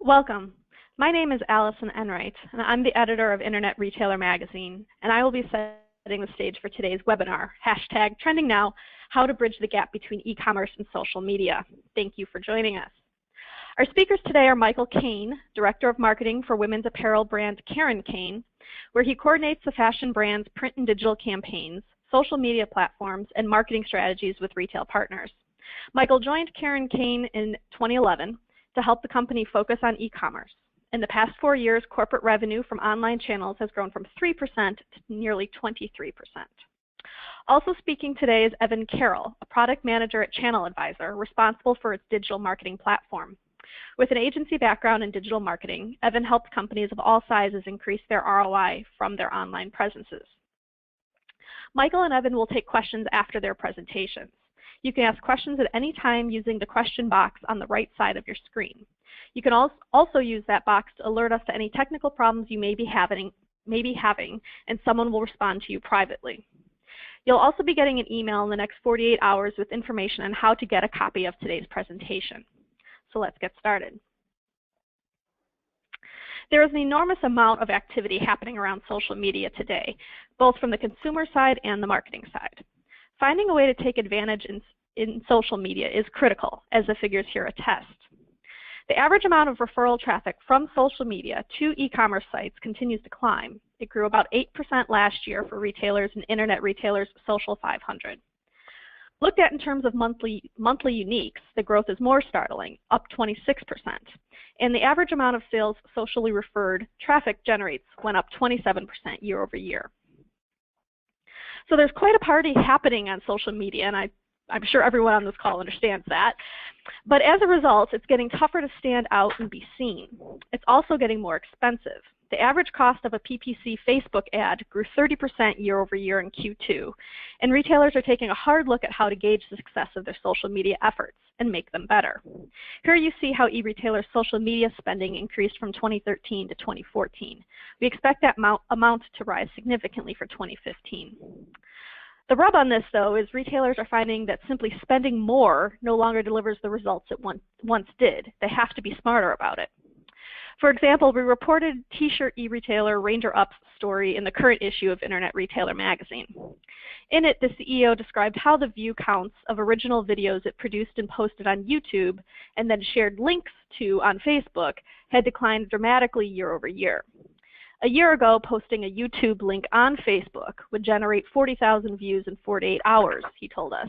Welcome. My name is Allison Enright, and I'm the editor of Internet Retailer Magazine, and I will be setting the stage for today's webinar, #TrendingNow, How to Bridge the Gap Between E-Commerce and Social Media. Thank you for joining us. Our speakers today are Michael Kane, Director of Marketing for women's apparel brand Karen Kane, where he coordinates the fashion brand's print and digital campaigns, social media platforms, and marketing strategies with retail partners. Michael joined Karen Kane in 2011 to help the company focus on e-commerce. In the past 4 years, corporate revenue from online channels has grown from 3% to nearly 23%. Also speaking today is Evan Carroll, a product manager at Channel Advisor, responsible for its digital marketing platform. With an agency background in digital marketing, Evan helped companies of all sizes increase their ROI from their online presences. Michael and Evan will take questions after their presentations. You can ask questions at any time using the question box on the right side of your screen. You can also use that box to alert us to any technical problems you may be having, and someone will respond to you privately. You'll also be getting an email in the next 48 hours with information on how to get a copy of today's presentation. So let's get started. There is an enormous amount of activity happening around social media today, both from the consumer side and the marketing side. Finding a way to take advantage in social media is critical, as the figures here attest. The average amount of referral traffic from social media to e-commerce sites continues to climb. It grew about 8% last year for retailers and Internet Retailers Social 500. Looked at in terms of monthly uniques, the growth is more startling, up 26%. And the average amount of sales socially referred traffic generates went up 27% year over year. So there's quite a party happening on social media, and I'm sure everyone on this call understands that. But as a result, it's getting tougher to stand out and be seen. It's also getting more expensive. The average cost of a PPC Facebook ad grew 30% year over year in Q2, and retailers are taking a hard look at how to gauge the success of their social media efforts and make them better. Here you see how e-retailers' social media spending increased from 2013 to 2014. We expect that amount to rise significantly for 2015. The rub on this, though, is retailers are finding that simply spending more no longer delivers the results it once did. They have to be smarter about it. For example, we reported t-shirt e-retailer Ranger Up's story in the current issue of Internet Retailer Magazine. In it, the CEO described how the view counts of original videos it produced and posted on YouTube and then shared links to on Facebook had declined dramatically year over year. A year ago, posting a YouTube link on Facebook would generate 40,000 views in 48 hours, he told us.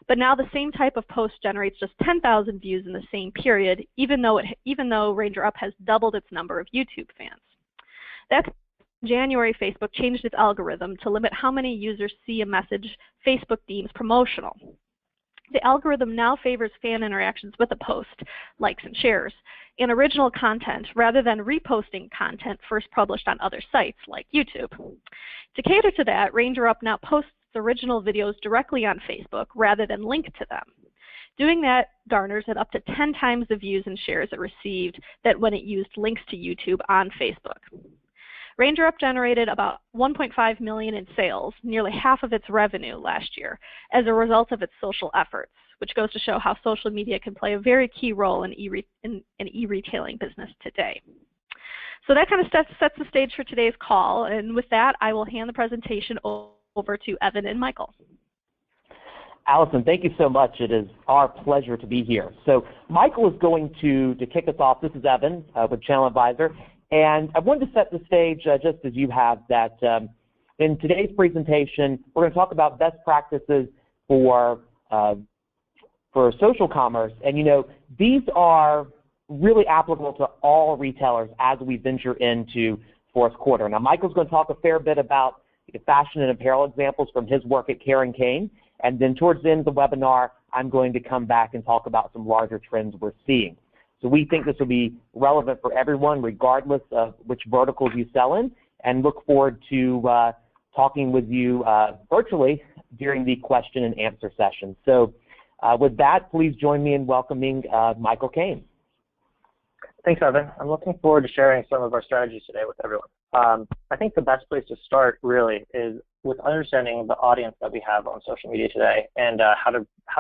But now the same type of post generates just 10,000 views in the same period, even though Ranger Up has doubled its number of YouTube fans. That's January, Facebook changed its algorithm to limit how many users see a message Facebook deems promotional. The algorithm now favors fan interactions with a post, likes and shares, and original content rather than reposting content first published on other sites like YouTube. To cater to that, Ranger Up now posts original videos directly on Facebook rather than link to them. Doing that garners at up to 10 times the views and shares it received that when it used links to YouTube on Facebook. Ranger Up generated about $1.5 million in sales, nearly half of its revenue last year, as a result of its social efforts, which goes to show how social media can play a very key role in e-retailing business today. So that kind of sets the stage for today's call, and with that, I will hand the presentation over to Evan and Michael. Allison, thank you so much. It is our pleasure to be here. So Michael is going to kick us off. This is Evan with Channel Advisor. And I wanted to set the stage, just as you have, that in today's presentation, we're going to talk about best practices for social commerce. And, you know, these are really applicable to all retailers as we venture into fourth quarter. Now, Michael's going to talk a fair bit about the fashion and apparel examples from his work at Karen Kane. And then towards the end of the webinar, I'm going to come back and talk about some larger trends we're seeing. So we think this will be relevant for everyone, regardless of which verticals you sell in, and look forward to talking with you virtually during the question and answer session. So with that, please join me in welcoming Michael Kane. Thanks, Evan. I'm looking forward to sharing some of our strategies today with everyone. I think the best place to start really is with understanding the audience that we have on social media today and how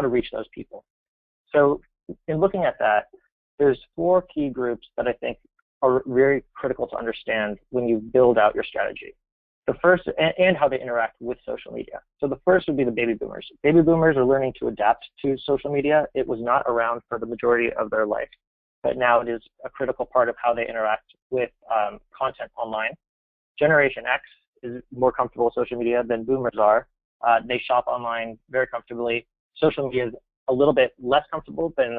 to reach those people. So in looking at that, there's 4 key groups that I think are very critical to understand when you build out your strategy. The first, and how they interact with social media. So the first would be the baby boomers. Baby boomers are learning to adapt to social media. It was not around for the majority of their life, but now it is a critical part of how they interact with content online. Generation X is more comfortable with social media than boomers are. They shop online very comfortably. Social media is a little bit less comfortable than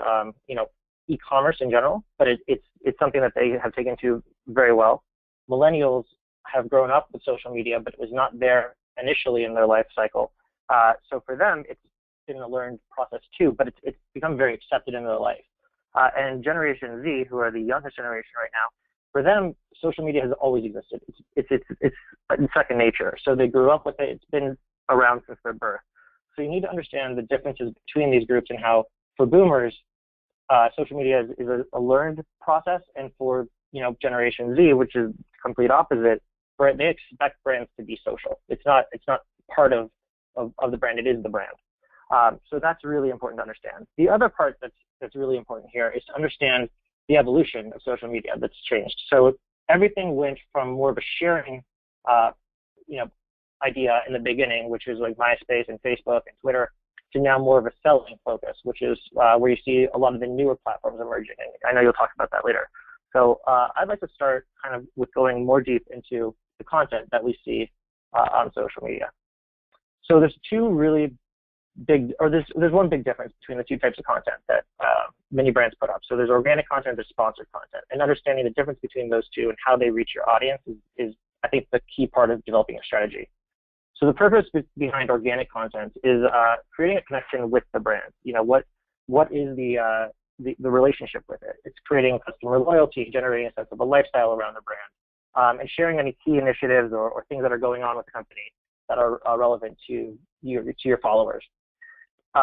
e-commerce in general, but it's something that they have taken to very well. Millennials have grown up with social media, but it was not there initially in their life cycle. So for them, it's been a learned process too, but it's become very accepted in their life. And Generation Z, who are the youngest generation right now, for them, social media has always existed. It's second nature. So they grew up with it. It's been around since their birth. So you need to understand the differences between these groups and how, for boomers, social media is a learned process, and for Generation Z, which is the complete opposite, they expect brands to be social. It's not part of the brand. It is the brand. So that's really important to understand. The other part that's really important here is to understand the evolution of social media that's changed. So everything went from more of a sharing, idea in the beginning, which was like MySpace and Facebook and Twitter, to now more of a selling focus, which is where you see a lot of the newer platforms emerging. And I know you'll talk about that later. So I'd like to start kind of with going more deep into the content that we see on social media. So there's one big difference between the two types of content that many brands put up. So there's organic content and there's sponsored content. And understanding the difference between those two and how they reach your audience is I think, the key part of developing a strategy. So the purpose behind organic content is creating a connection with the brand. What is the relationship with it? It's creating customer loyalty, generating a sense of a lifestyle around the brand, and sharing any key initiatives or things that are going on with the company that are relevant to your followers.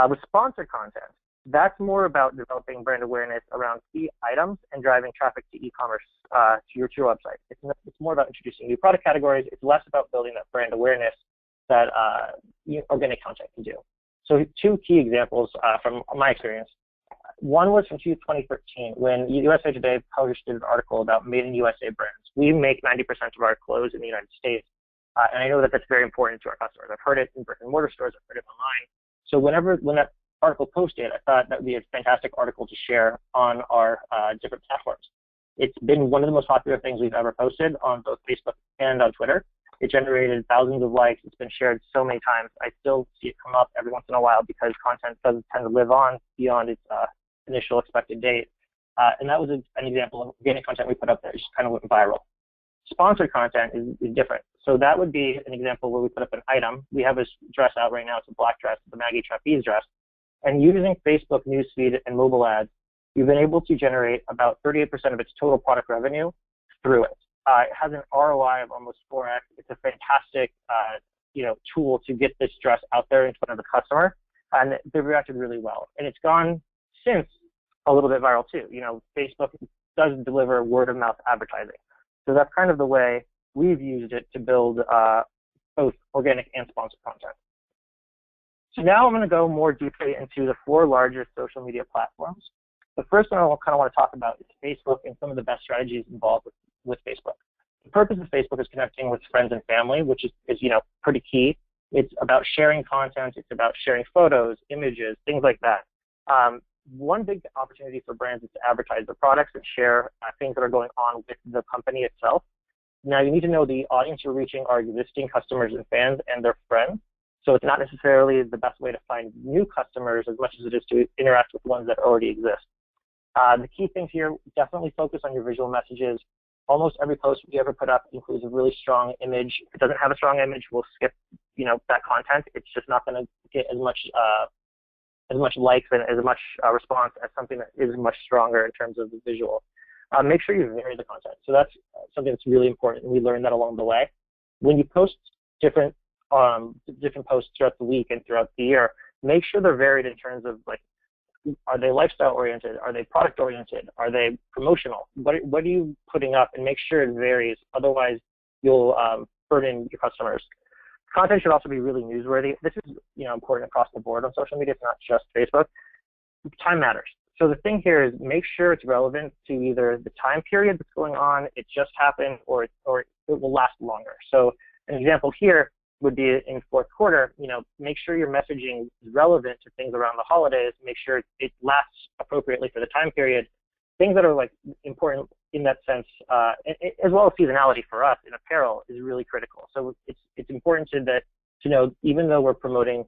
With sponsored content, that's more about developing brand awareness around key items and driving traffic to e-commerce to your website. It's more about introducing new product categories. It's less about building that brand awareness that organic content can do. So 2 key examples from my experience. One was from 2013 when USA Today published an article about Made in USA brands. We make 90% of our clothes in the United States, and I know that that's very important to our customers. I've heard it in brick and mortar stores. I've heard it online. So when that article posted, I thought that would be a fantastic article to share on our different platforms. It's been one of the most popular things we've ever posted on both Facebook and on Twitter. It generated thousands of likes. It's been shared so many times. I still see it come up every once in a while because content doesn't tend to live on beyond its initial expected date. And that was an example of organic content we put up there. It just kind of went viral. Sponsored content is different. So that would be an example where we put up an item. We have this dress out right now. It's a black dress, the Maggie Trapeze dress. And using Facebook newsfeed and mobile ads, we've been able to generate about 38% of its total product revenue through it. It has an ROI of almost 4x. It's a fantastic, tool to get this dress out there in front of the customer, and they've reacted really well. And it's gone since a little bit viral too. Facebook does deliver word-of-mouth advertising, so that's kind of the way we've used it to build both organic and sponsored content. So now I'm going to go more deeply into the 4 largest social media platforms. The first one I kind of want to talk about is Facebook and some of the best strategies involved with Facebook. The purpose of Facebook is connecting with friends and family, which is pretty key. It's about sharing content. It's about sharing photos, images, things like that. One big opportunity for brands is to advertise their products and share things that are going on with the company itself. Now, you need to know the audience you're reaching are existing customers and fans and their friends. So it's not necessarily the best way to find new customers as much as it is to interact with ones that already exist. The key things here, definitely focus on your visual messages. Almost every post we ever put up includes a really strong image. If it doesn't have a strong image, we'll skip, that content. It's just not going to get as much likes and as much response as something that is much stronger in terms of the visual. Make sure you vary the content. So that's something that's really important, and we learned that along the way. When you post different posts throughout the week and throughout the year, make sure they're varied in terms of are they lifestyle oriented? Are they product oriented? Are they promotional? What are you putting up? And make sure it varies. Otherwise, you'll burden your customers. Content should also be really newsworthy. This is important across the board on social media. It's not just Facebook. Time matters. So the thing here is make sure it's relevant to either the time period that's going on, it just happened, or it will last longer. So an example here would be in fourth quarter, make sure your messaging is relevant to things around the holidays, make sure it lasts appropriately for the time period. Things that are like important in that sense, as well as seasonality for us in apparel is really critical. So it's important to know, even though we're promoting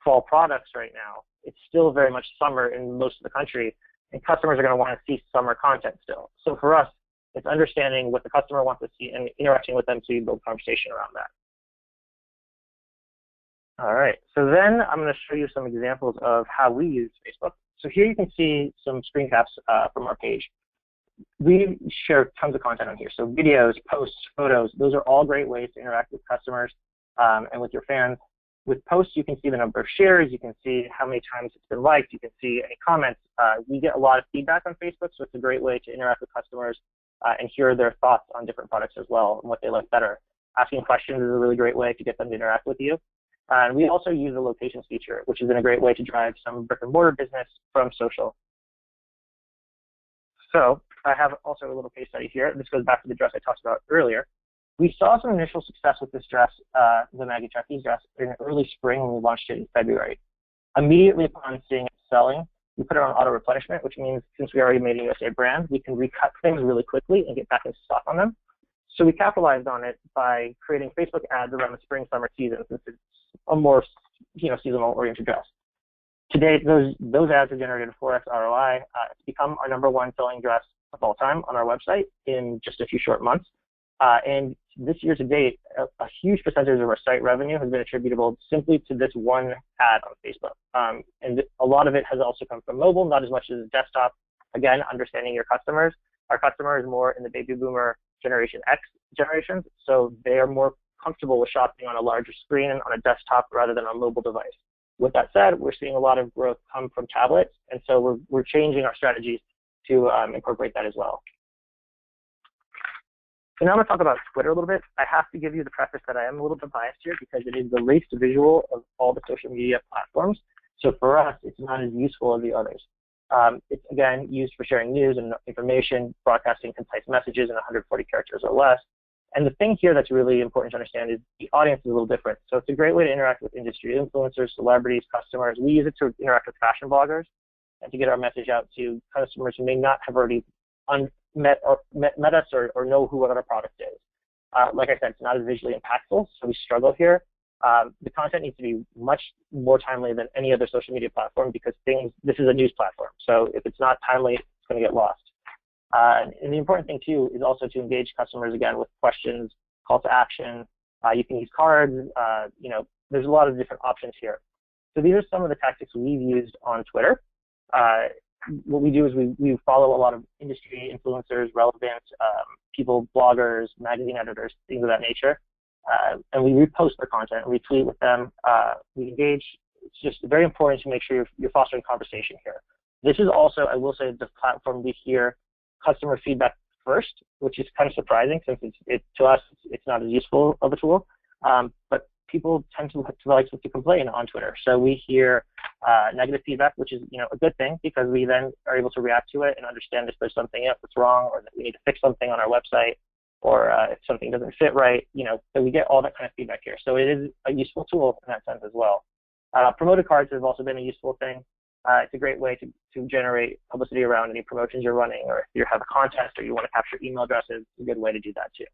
fall products right now, it's still very much summer in most of the country, and customers are going to want to see summer content still. So for us, it's understanding what the customer wants to see and interacting with them to build conversation around that. All right, so then I'm going to show you some examples of how we use Facebook. So here you can see some screen caps from our page. We share tons of content on here. So videos, posts, photos, those are all great ways to interact with customers and with your fans. With posts, you can see the number of shares, you can see how many times it's been liked, you can see any comments. We get a lot of feedback on Facebook, so it's a great way to interact with customers and hear their thoughts on different products as well and what they like better. Asking questions is a really great way to get them to interact with you. And we also use the locations feature, which has been a great way to drive some brick and mortar business from social. So I have also a little case study here. This goes back to the dress I talked about earlier. We saw some initial success with this dress, the Maggie Trapeze dress, in early spring when we launched it in February. Immediately upon seeing it selling, we put it on auto replenishment, which means since we already made a USA brand, we can recut things really quickly and get back in stock on them. So we capitalized on it by creating Facebook ads around the spring-summer season, since it's a more seasonal-oriented dress. Today, those ads have generated a 4x ROI. It's become our #1 selling dress of all time on our website in just a few short months. And this year to date, a huge percentage of our site revenue has been attributable simply to this one ad on Facebook. And a lot of it has also come from mobile, not as much as desktop. Again, understanding your customers. Our customer is more in the baby boomer Generation X generations, so they are more comfortable with shopping on a larger screen on a desktop rather than on a mobile device. With that said, we're seeing a lot of growth come from tablets, and so we're changing our strategies to incorporate that as well. So now I'm going to talk about Twitter a little bit. I have to give you the preface that I am a little bit biased here because it is the least visual of all the social media platforms. So for us, it's not as useful as the others. It's, again, used for sharing news and information, broadcasting concise messages in 140 characters or less. And the thing here that's really important to understand is the audience is a little different. So it's a great way to interact with industry influencers, celebrities, customers. We use it to interact with fashion bloggers and to get our message out to customers who may not have already met us or know who what our product is. Like I said, it's not as visually impactful, so we struggle here. The content needs to be much more timely than any other social media platform because this is a news platform. So if it's not timely, it's going to get lost. And the important thing too is also to engage customers again with questions, call to action. You can use cards. There's a lot of different options here. So these are some of the tactics we've used on Twitter. What we do is we follow a lot of industry influencers, relevant people, bloggers, magazine editors, things of that nature. And we repost their content, retweet with them, we engage. It's just very important to make sure you're fostering conversation here. This is also, I will say, the platform we hear customer feedback first, which is kind of surprising since to us, it's not as useful of a tool. But people tend to like to complain on Twitter. So we hear negative feedback, which is a good thing because we then are able to react to it and understand if there's something else that's wrong or that we need to fix something on our website, or if something doesn't fit right, so we get all that kind of feedback here. So it is a useful tool in that sense as well. Promoted cards have also been a useful thing. It's a great way to generate publicity around any promotions you're running, or if you have a contest or you want to capture email addresses, it's a good way to do that too.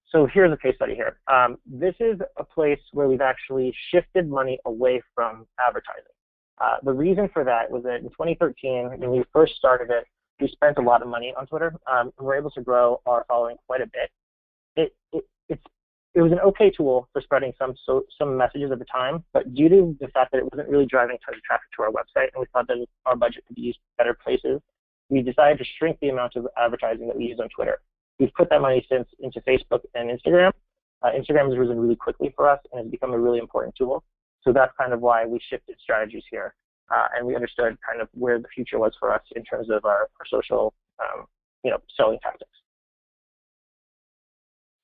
So here's a case study here. This is a place where we've actually shifted money away from advertising. The reason for that was that in 2013, when we first started it, we spent a lot of money on Twitter, and we were able to grow our following quite a bit. It was an okay tool for spreading some messages at the time, but due to the fact that it wasn't really driving tons of traffic to our website, and we thought that our budget could be used better places, we decided to shrink the amount of advertising that we use on Twitter. We've put that money since into Facebook and Instagram. Instagram has risen really quickly for us and has become a really important tool. So that's kind of why we shifted strategies here. And we understood kind of where the future was for us in terms of our social, selling tactics.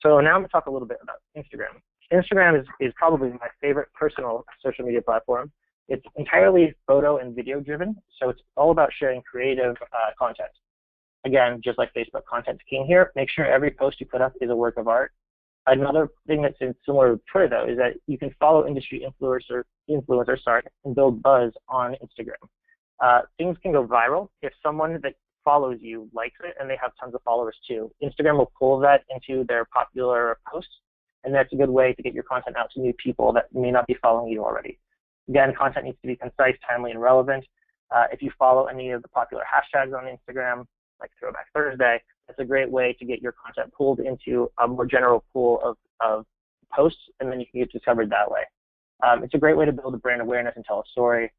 So now I'm going to talk a little bit about Instagram. Instagram is probably my favorite personal social media platform. It's entirely photo and video driven, so it's all about sharing creative content. Again, just like Facebook, content's king here. Make sure every post you put up is a work of art. Another thing that's similar to Twitter, though, is that you can follow industry influencers and build buzz on Instagram. Things can go viral if someone that follows you likes it and they have tons of followers too. Instagram will pull that into their popular posts, and that's a good way to get your content out to new people that may not be following you already. Again, content needs to be concise, timely, and relevant. If you follow any of the popular hashtags on Instagram, like Throwback Thursday, that's a great way to get your content pulled into a more general pool of posts, and then you can get discovered that way. It's a great way to build a brand awareness and tell a story.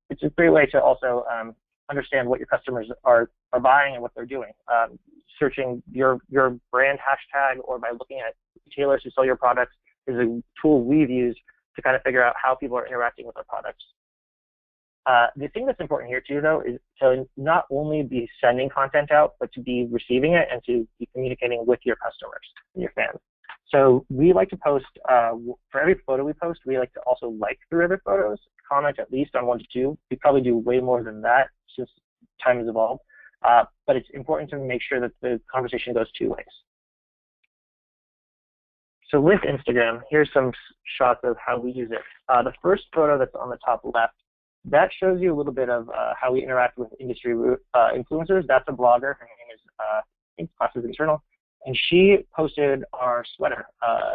It's a great way to also understand what your customers are buying and what they're doing. Searching your brand hashtag or by looking at retailers who sell your products is a tool we've used to kind of figure out how people are interacting with our products. The thing that's important here too, though, is to not only be sending content out, but to be receiving it and to be communicating with your customers and your fans. So we like to post, for every photo we post, we like to also like 3 other photos, comment at least on 1 to 2. We probably do way more than that since time has evolved. But it's important to make sure that the conversation goes 2 ways. So with Instagram, here's some shots of how we use it. The first photo that's on the top left, that shows you a little bit of how we interact with industry influencers. That's a blogger. Her name is, I think, Classes Internal. And she posted our sweater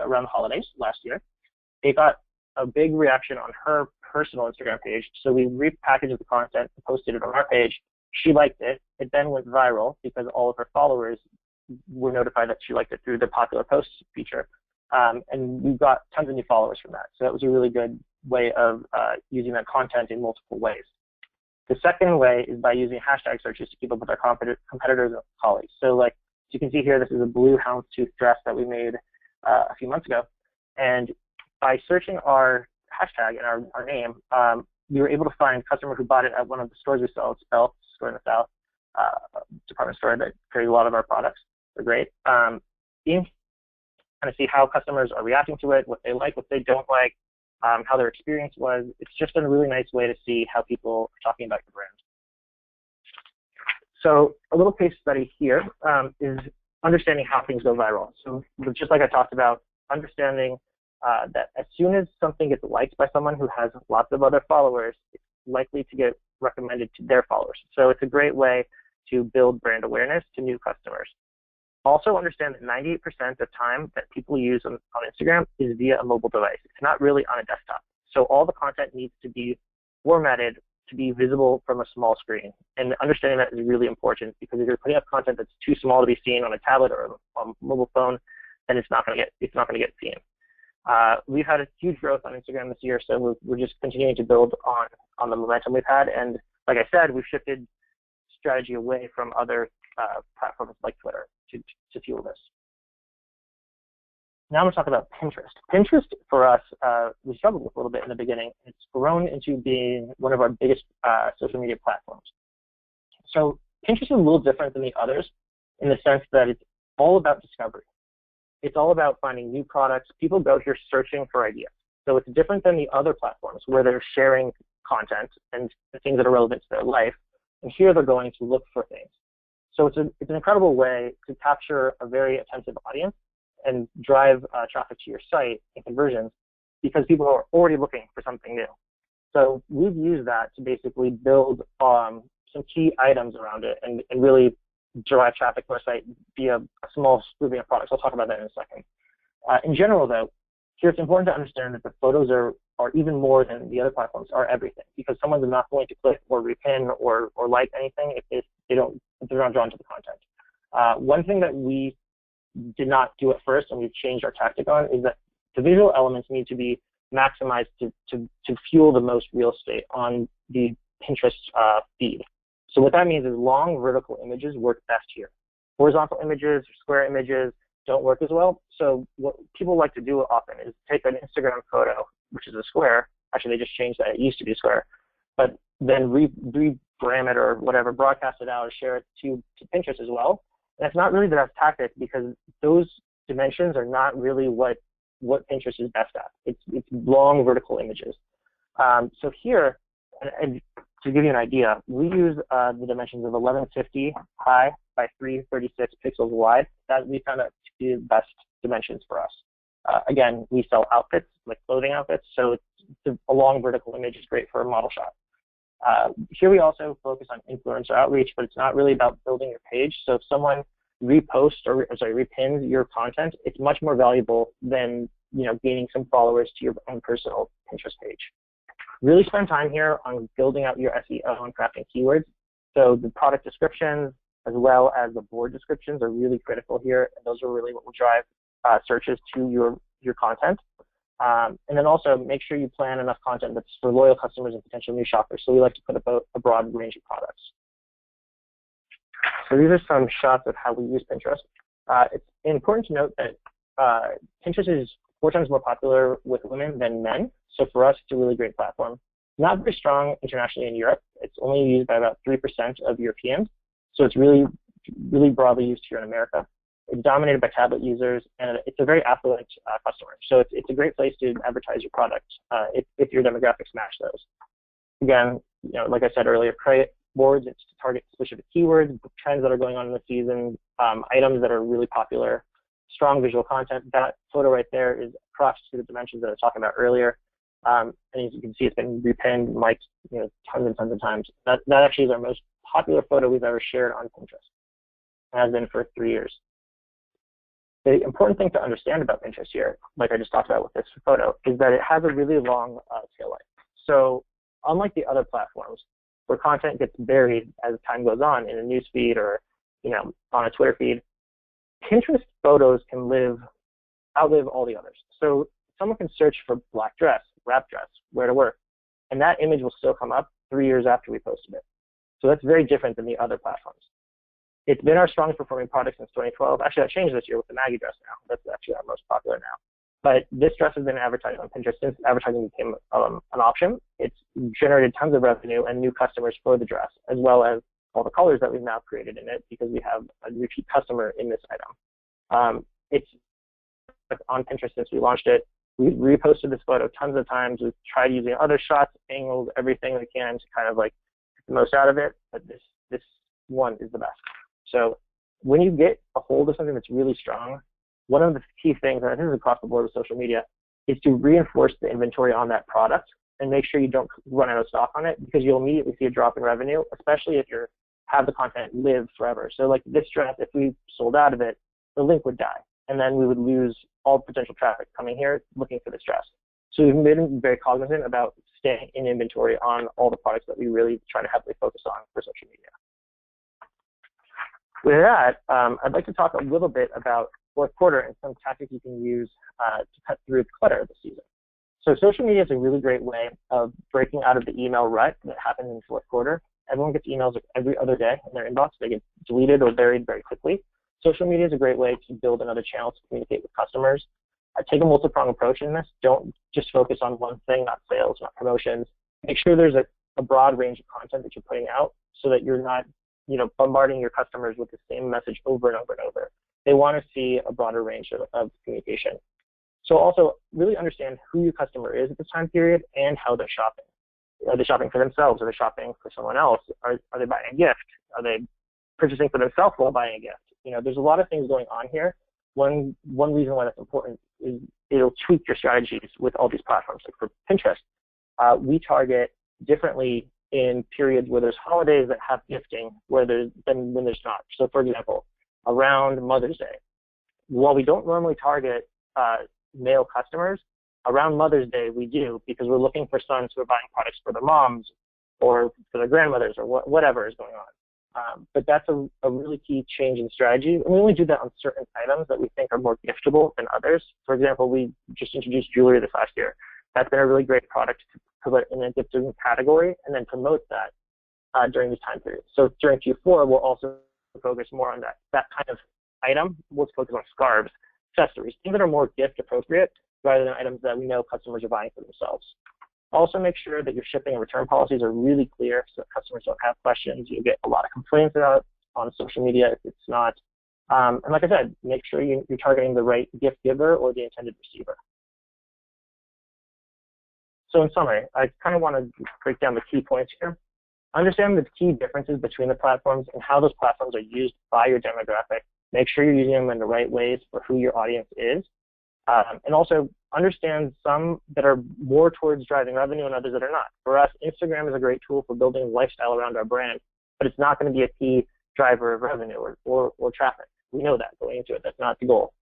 around the holidays last year. It got a big reaction on her personal Instagram page. So we repackaged the content and posted it on our page. She liked it. It then went viral because all of her followers were notified that she liked it through the popular posts feature. And we got tons of new followers from that. So that was a really good way of using that content in multiple ways. The second way is by using hashtag searches to keep up with our competitors and colleagues. So like you can see here, this is a blue houndstooth dress that we made a few months ago. And by searching our hashtag and our name, we were able to find a customer who bought it at one of the stores we sell. It's Bell, store in the South, department store that carries a lot of our products. They're great. Kind of see how customers are reacting to it, what they like, what they don't like, how their experience was. It's just a really nice way to see how people are talking about your brand. So a little case study here is understanding how things go viral. So just like I talked about, understanding that as soon as something gets liked by someone who has lots of other followers, it's likely to get recommended to their followers. So it's a great way to build brand awareness to new customers. Also understand that 98% of time that people use on Instagram is via a mobile device. It's not really on a desktop. So all the content needs to be formatted to be visible from a small screen. And understanding that is really important because if you're putting up content that's too small to be seen on a tablet or on a mobile phone, then it's not going to get seen. We've had a huge growth on Instagram this year, so we're just continuing to build on the momentum we've had. And like I said, we've shifted strategy away from other platforms like Twitter to fuel this. Now I'm going to talk about Pinterest. Pinterest, for us, we struggled with a little bit in the beginning. It's grown into being one of our biggest social media platforms. So Pinterest is a little different than the others in the sense that it's all about discovery. It's all about finding new products. People go here searching for ideas. So it's different than the other platforms where they're sharing content and the things that are relevant to their life. And here they're going to look for things. So it's an incredible way to capture a very attentive audience and drive traffic to your site and conversions because people are already looking for something new. So we've used that to basically build some key items around it and really drive traffic to our site via a small grouping of products. I'll talk about that in a second. In general, though, here it's important to understand that the photos are even more than the other platforms are everything because someone's not going to click or repin or like anything if they're not drawn to the content. One thing that we did not do at first and we've changed our tactic on is that the visual elements need to be maximized to fuel the most real estate on the Pinterest feed. So what that means is long vertical images work best here. Horizontal images, square images don't work as well. So what people like to do often is take an Instagram photo, which is a square. Actually, they just changed that. It used to be square. But then rebrand it or whatever, broadcast it out or share it to Pinterest as well. And that's not really the best tactic because those dimensions are not really what Pinterest is best at. It's long vertical images. So here, and to give you an idea, we use the dimensions of 1150 high by 336 pixels wide. That we found out to be the best dimensions for us. Again, we sell outfits, like clothing outfits, so a long vertical image is great for a model shot. Here we also focus on influencer outreach, but it's not really about building your page. So if someone reposts or repins your content, it's much more valuable than gaining some followers to your own personal Pinterest page. Really spend time here on building out your SEO and crafting keywords. So the product descriptions as well as the board descriptions are really critical here, and those are really what will drive searches to your content. And then also make sure you plan enough content that's for loyal customers and potential new shoppers. So we like to put a broad range of products. So these are some shots of how we use Pinterest. It's important to note that Pinterest is 4 times more popular with women than men. So for us, it's a really great platform. Not very strong internationally in Europe. It's only used by about 3% of Europeans. So it's really broadly used here in America. It's dominated by tablet users, and it's a very affluent customer. So it's a great place to advertise your product if your demographics match those. Again, like I said earlier, create boards. It's to target specific keywords, trends that are going on in the season, items that are really popular, strong visual content. That photo right there is crossed to the dimensions that I was talking about earlier. And as you can see, it's been repinned, liked, tons and tons of times. That actually is our most popular photo we've ever shared on Pinterest. It has been for 3 years. The important thing to understand about Pinterest here, like I just talked about with this photo, is that it has a really long tail life. So unlike the other platforms where content gets buried as time goes on in a news feed or on a Twitter feed, Pinterest photos can outlive all the others. So someone can search for black dress, wrap dress, wear to work, and that image will still come up 3 years after we posted it. So that's very different than the other platforms. It's been our strongest performing product since 2012. Actually, that changed this year with the Maggie dress now. That's actually our most popular now. But this dress has been advertised on Pinterest since advertising became an option. It's generated tons of revenue and new customers for the dress, as well as all the colors that we've now created in it because we have a repeat customer in this item. It's on Pinterest since we launched it. We've reposted this photo tons of times. We've tried using other shots, angles, everything we can to kind of get the most out of it, but this one is the best. So when you get a hold of something that's really strong, one of the key things, and I think this is across the board with social media, is to reinforce the inventory on that product and make sure you don't run out of stock on it, because you'll immediately see a drop in revenue, especially if you have the content live forever. So like this dress, if we sold out of it, the link would die, and then we would lose all potential traffic coming here looking for this dress. So we've been very cognizant about staying in inventory on all the products that we really try to heavily focus on for social media. With that, I'd like to talk a little bit about fourth quarter and some tactics you can use to cut through the clutter this season. So social media is a really great way of breaking out of the email rut that happens in the fourth quarter. Everyone gets emails every other day in their inbox. They get deleted or buried very quickly. Social media is a great way to build another channel to communicate with customers. Take a multi-pronged approach in this. Don't just focus on one thing, not sales, not promotions. Make sure there's a broad range of content that you're putting out so that you're not bombarding your customers with the same message over and over and over. They want to see a broader range of communication. So also really understand who your customer is at this time period and how they're shopping. Are they shopping for themselves? Are they shopping for someone else? Are they buying a gift? Are they purchasing for themselves while buying a gift? There's a lot of things going on here. One reason why that's important is it'll tweak your strategies with all these platforms. Like for Pinterest, we target differently in periods where there's holidays that have gifting than when there's not. So for example, around Mother's Day, while we don't normally target male customers, around Mother's Day we do, because we're looking for sons who are buying products for their moms or for their grandmothers or whatever is going on. But that's a really key change in strategy. And we only do that on certain items that we think are more giftable than others. For example, we just introduced jewelry this last year. That's been a really great product to put in a gifting category and then promote that during this time period. So during Q4, we'll also focus more on that kind of item. We'll focus on scarves, accessories, things that are more gift appropriate rather than items that we know customers are buying for themselves. Also make sure that your shipping and return policies are really clear so that customers don't have questions. You get a lot of complaints about it on social media if it's not. And like I said, make sure you're targeting the right gift giver or the intended receiver. So in summary, I kind of want to break down the key points here. Understand the key differences between the platforms and how those platforms are used by your demographic. Make sure you're using them in the right ways for who your audience is. And also understand some that are more towards driving revenue and others that are not. For us, Instagram is a great tool for building a lifestyle around our brand, but it's not going to be a key driver of revenue or traffic. We know that going into it. That's not the goal.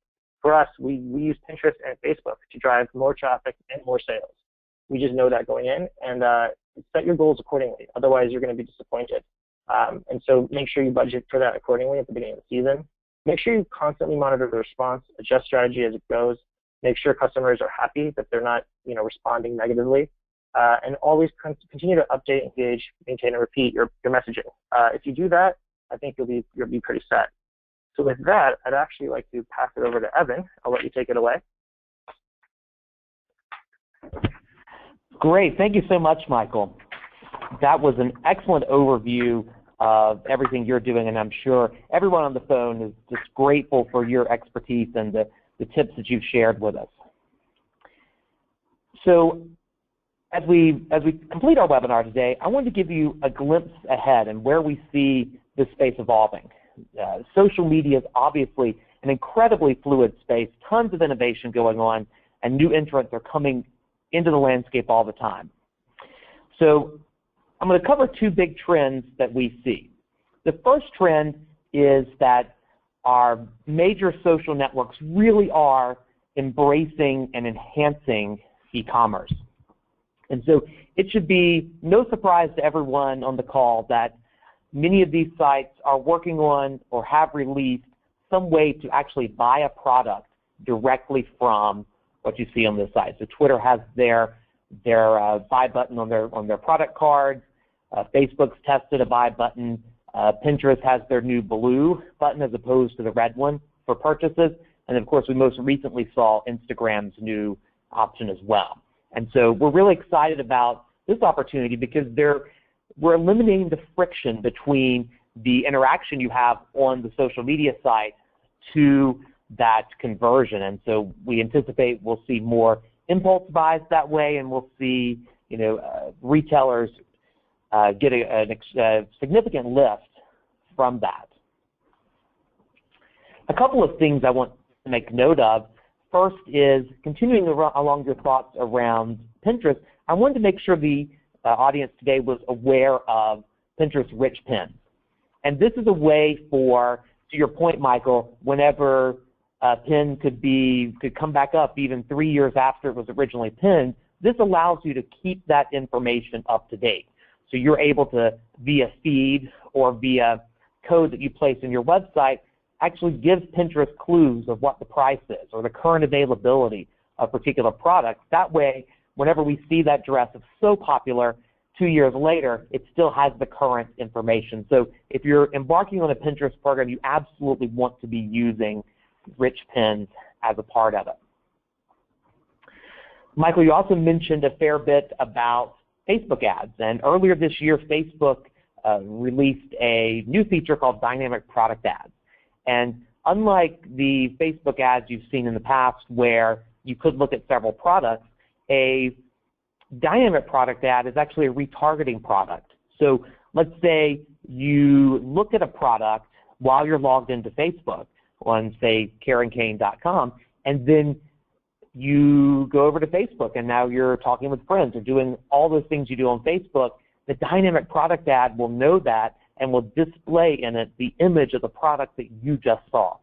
For us, we use Pinterest and Facebook to drive more traffic and more sales. We just know that going in, and set your goals accordingly. Otherwise, you're going to be disappointed. And so make sure you budget for that accordingly at the beginning of the season. Make sure you constantly monitor the response, adjust strategy as it goes. Make sure customers are happy that they're not, responding negatively, and always continue to update, engage, maintain, and repeat your messaging. If you do that, I think you'll be pretty set. So with that, I'd actually like to pass it over to Evan. I'll let you take it away. Great. Thank you so much, Michael. That was an excellent overview of everything you're doing, and I'm sure everyone on the phone is just grateful for your expertise and the tips that you've shared with us. So as we complete our webinar today, I wanted to give you a glimpse ahead and where we see this space evolving. Social media is obviously an incredibly fluid space, tons of innovation going on, and new entrants are coming into the landscape all the time. So I'm going to cover two big trends that we see. The first trend is that our major social networks really are embracing and enhancing e-commerce. And so it should be no surprise to everyone on the call that many of these sites are working on or have released some way to actually buy a product directly from what you see on this site. So Twitter has their buy button on their product cards. Facebook's tested a buy button. Pinterest has their new blue button as opposed to the red one for purchases. And of course, we most recently saw Instagram's new option as well. And so we're really excited about this opportunity because we're eliminating the friction between the interaction you have on the social media site to that conversion. And so we anticipate we'll see more impulse buys that way, and we'll see retailers get a significant lift from that. A couple of things I want to make note of. First is, continuing along your thoughts around Pinterest, I wanted to make sure the audience today was aware of Pinterest Rich Pins. And this is a way for, to your point, Michael, whenever a pin could come back up even 3 years after it was originally pinned, this allows you to keep that information up to date. So you're able to, via feed or via code that you place in your website, actually give Pinterest clues of what the price is or the current availability of particular products. That way, whenever we see that dress is so popular 2 years later, it still has the current information. So if you're embarking on a Pinterest program, you absolutely want to be using Rich Pins as a part of it. Michael, you also mentioned a fair bit about Facebook ads, and earlier this year, Facebook released a new feature called Dynamic Product Ads. And unlike the Facebook ads you've seen in the past where you could look at several products, a dynamic product ad is actually a retargeting product. So let's say you look at a product while you're logged into Facebook on, say, KarenKane.com, and then you go over to Facebook and now you're talking with friends or doing all those things you do on Facebook. The dynamic product ad will know that and will display in it the image of the product that you just saw.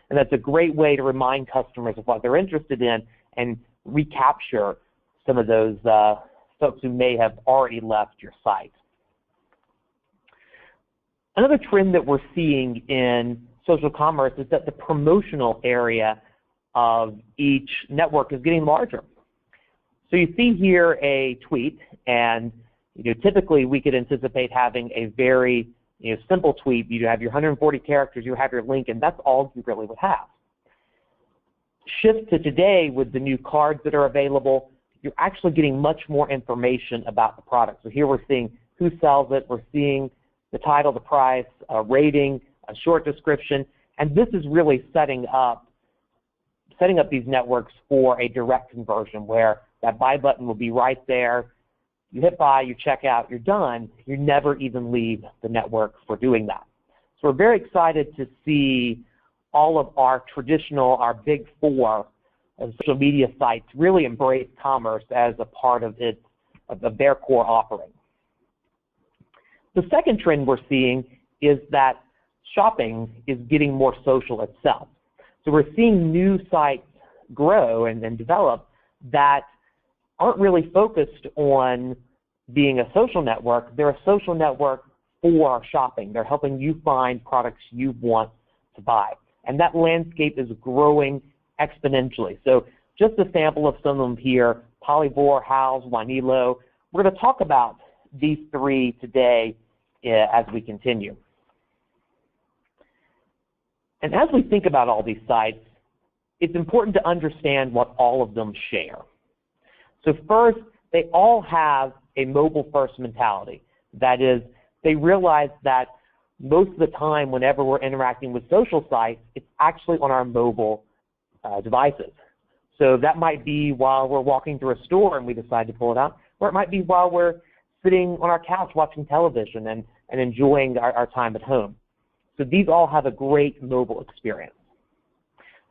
And that's a great way to remind customers of what they're interested in and recapture some of those folks who may have already left your site. Another trend that we're seeing in social commerce is that the promotional area of each network is getting larger. So you see here a tweet, and typically we could anticipate having a very simple tweet. You have your 140 characters, you have your link, and that's all you really would have. Shift to today with the new cards that are available, you're actually getting much more information about the product. So here we're seeing who sells it, we're seeing the title, the price, a rating, a short description, and this is really setting up setting up these networks for a direct conversion where that buy button will be right there. You hit buy, you check out, you're done. You never even leave the network for doing that. So we're very excited to see all of our traditional, our big four social media sites really embrace commerce as a part of their core offering. The second trend we're seeing is that shopping is getting more social itself. So we're seeing new sites grow and develop that aren't really focused on being a social network. They're a social network for shopping. They're helping you find products you want to buy. And that landscape is growing exponentially. So just a sample of some of them here, Polyvore, House, Wanilo. We're going to talk about these three today as we continue. And as we think about all these sites, it's important to understand what all of them share. So first, they all have a mobile-first mentality. That is, they realize that most of the time whenever we're interacting with social sites, it's actually on our mobile devices. So that might be while we're walking through a store and we decide to pull it out, or it might be while we're sitting on our couch watching television and enjoying our time at home. So these all have a great mobile experience.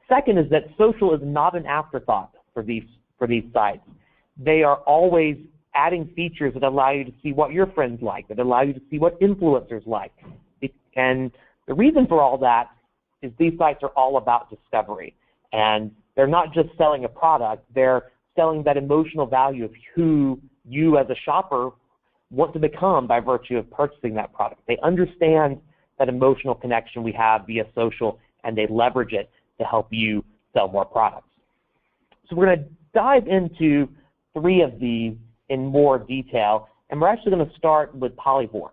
Second is that social is not an afterthought for these sites. They are always adding features that allow you to see what your friends like, that allow you to see what influencers like. And the reason for all that is these sites are all about discovery. And they're not just selling a product, they're selling that emotional value of who you as a shopper want to become by virtue of purchasing that product. They understand that emotional connection we have via social, and they leverage it to help you sell more products. So we're going to dive into three of these in more detail, and we're actually going to start with Polyvore.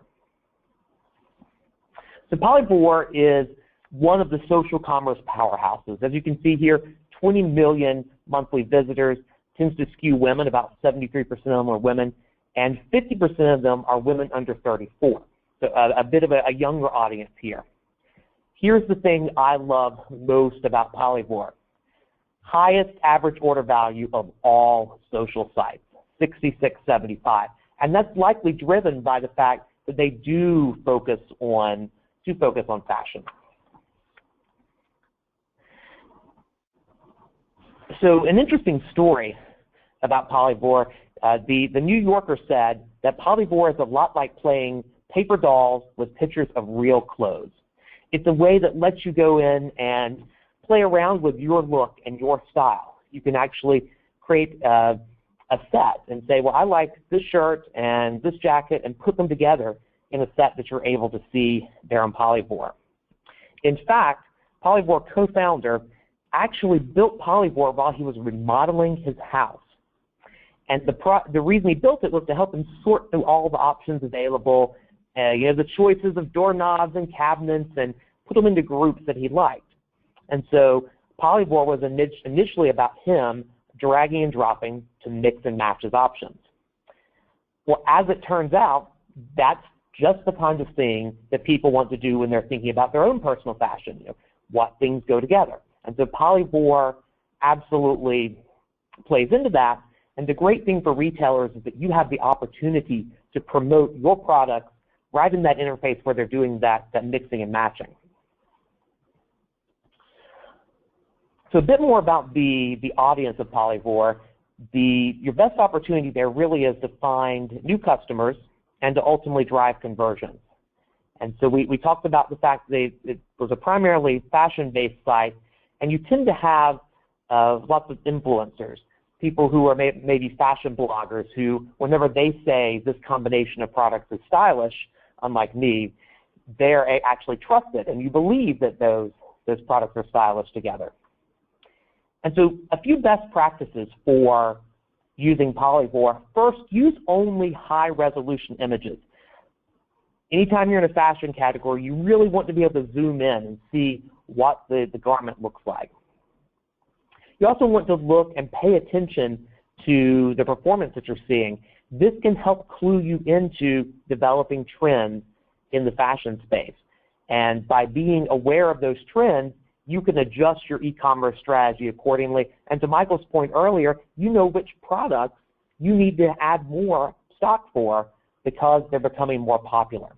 So Polyvore is one of the social commerce powerhouses. As you can see here, 20 million monthly visitors, tends to skew women, about 73% of them are women, and 50% of them are women under 34. So a bit of a younger audience here. Here's the thing I love most about Polyvore. Highest average order value of all social sites, $66.75. And that's likely driven by the fact that they do focus on fashion. So an interesting story about Polyvore, the New Yorker said that Polyvore is a lot like playing paper dolls with pictures of real clothes. It's a way that lets you go in and play around with your look and your style. You can actually create a set and say, well, I like this shirt and this jacket, and put them together in a set that you're able to see there on Polyvore. In fact, Polyvore co-founder actually built Polyvore while he was remodeling his house. And the reason he built it was to help him sort through all the options available, the choices of doorknobs and cabinets, and put them into groups that he liked. And so Polyvore was initially about him dragging and dropping to mix and match his options. Well, as it turns out, that's just the kind of thing that people want to do when they're thinking about their own personal fashion, what things go together. And so Polyvore absolutely plays into that. And the great thing for retailers is that you have the opportunity to promote your products right in that interface where they're doing that mixing and matching. So a bit more about the audience of Polyvore. Your best opportunity there really is to find new customers and to ultimately drive conversions. And so we talked about the fact that it was a primarily fashion-based site, and you tend to have lots of influencers, people who are maybe fashion bloggers who, whenever they say this combination of products is stylish, unlike me, they're actually trusted, and you believe that those products are stylish together. And so a few best practices for using Polyvore. First, use only high-resolution images. Anytime you're in a fashion category, you really want to be able to zoom in and see what the garment looks like. You also want to look and pay attention to the performance that you're seeing. This can help clue you into developing trends in the fashion space. And by being aware of those trends, you can adjust your e-commerce strategy accordingly. And to Michael's point earlier, you know which products you need to add more stock for because they're becoming more popular.